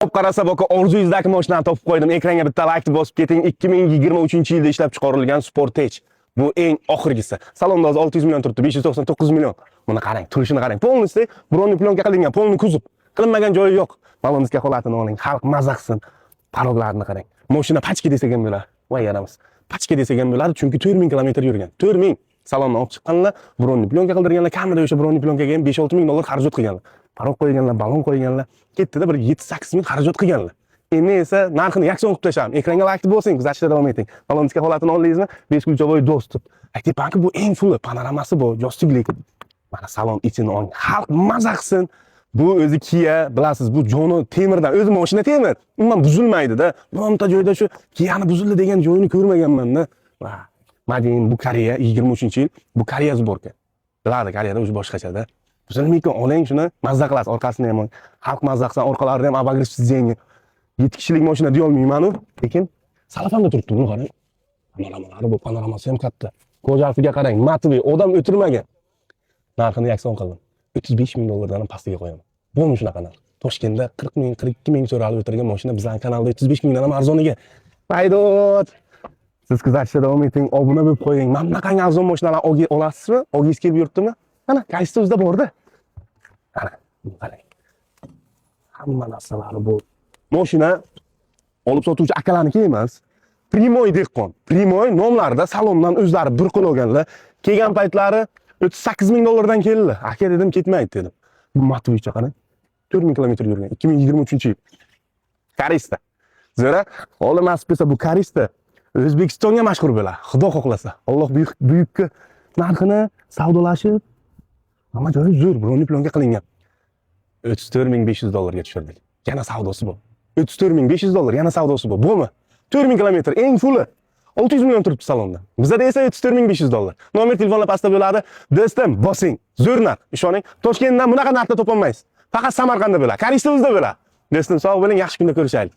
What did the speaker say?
Olib qarasa boka orzuyingizdagi mashinani topib qo'ydim. Ekranga bitta like bosib keting. 2023-yilda ishlab chiqarilgan Sportage. Bu eng oxirgisi. Salonda hozir 600 million turibdi, 599 million. Buni qarang, turishini qarang. Polностью bronli plyonka qilingan, polni kuzov. Qilinmagan joyi yo'q. Baloningizga holatini oling, xalq maza qilsin. Paroglarni qarang. Mashina pachka desak ham bo'ladi. Voy yaramiz. Pachka desak ham bo'ladi, chunki 4000 kilometr yurgan. 4000 salonni olib chiqqanlar, bronli plyonka qildirganlar, kamida o'sha bronli plyonkagaga ham 5-6 ming dollar xarajat qilganlar. Parog qo'yganlar, balon qo'yganlar, ketdi-da bir 7-8 ming xarajat qilganlar. Endi esa narxini yakson qilib tashlayman. Ekranga like bosing, kuzatishda davom eting. Baloningizga holatini oldingizmi? 5 kulchovoy dostуп. Aktipanki bu eng fuli, panoramasi bor, jostiglik. Mana salon ichini oling. Xalq maza qilsin. Bu o'zi Kia, bilasiz, bu joni temirdan, o'zi mashina temir. Umuman buzilmaydi-da. Bironta joyda shu Kia'ni buzildi degan joyini ko'rmaganman-da. Va Madin bu Koreya 23-yil, bu Koreya sborka. Biladi, Koreyada o'zi boshqacha-da. Buzilmaykan, oling shuni, mazza qilasiz, orqasini ham oling. Xalq mazza qilsa, orqalarida ham abagrish sizengi. 7 kishilik mashina deya olmayman-u, lekin salafamda turibdi, buni qarang. Panoramalari bu, panoramasi ham katta. Ko'jarfiga qarang, matviy, odam o'tirmagan. Narxini yakson qildim. 35 ming dollardan pastiga qo'yaman. Bo'lmi shunaqa narx? Toshkentda 40 ming, 42 ming so'ralib o'tirgan mashina bizning kanalda 35 mingdan ham arzoniga. Paydot. Siz kuzatishda davom eting, obuna bo'lib qo'ying. Mana bunaqangi arzon mashinalarni olasizmi? Olgingiz kelib yuribdimi? Mana, qaysi o'zida borda. Mana, qarang. Hamma narsalari bu. Mashina olib sotuvchi akalarniki emas. Primoy dehqon. Primoy nomlarida salondan o'zlari bir qil olganlar. Kelgan paytlari 38 ming dollardan keldi. Aka dedim, ketmaydi dedim. Bu Matvicha qarang. 4000 kilometr yurgan. 2023-yil. Karista. Zira olim nasib etsa bu Karista O'zbekistonga mashhur bo'ladi. Xudo xohlasa. Alloh buyukka narxini savdolashib, hamma joyi zo'r, bronli plyonka qilingan. 34500 dollarga tushirdik. Yana savdosi bor. 34500 dollar yana savdosi bor. Bo'mi? 4000 kilometr eng fuli. 600 million turibdi salonda. Bizda esa 34500 dollar. Nomer telefonlar pastda bo'ladi. Do'stim, bosing. Zo'r narx. Ishoning, Toshkentdan bunaqa narxda topolmaysiz. Faqat Samarqandda bo'ladi. Karista o'zida bo'ladi. Do'stim, sog' bo'ling, yaxshi kunda ko'rishaylik.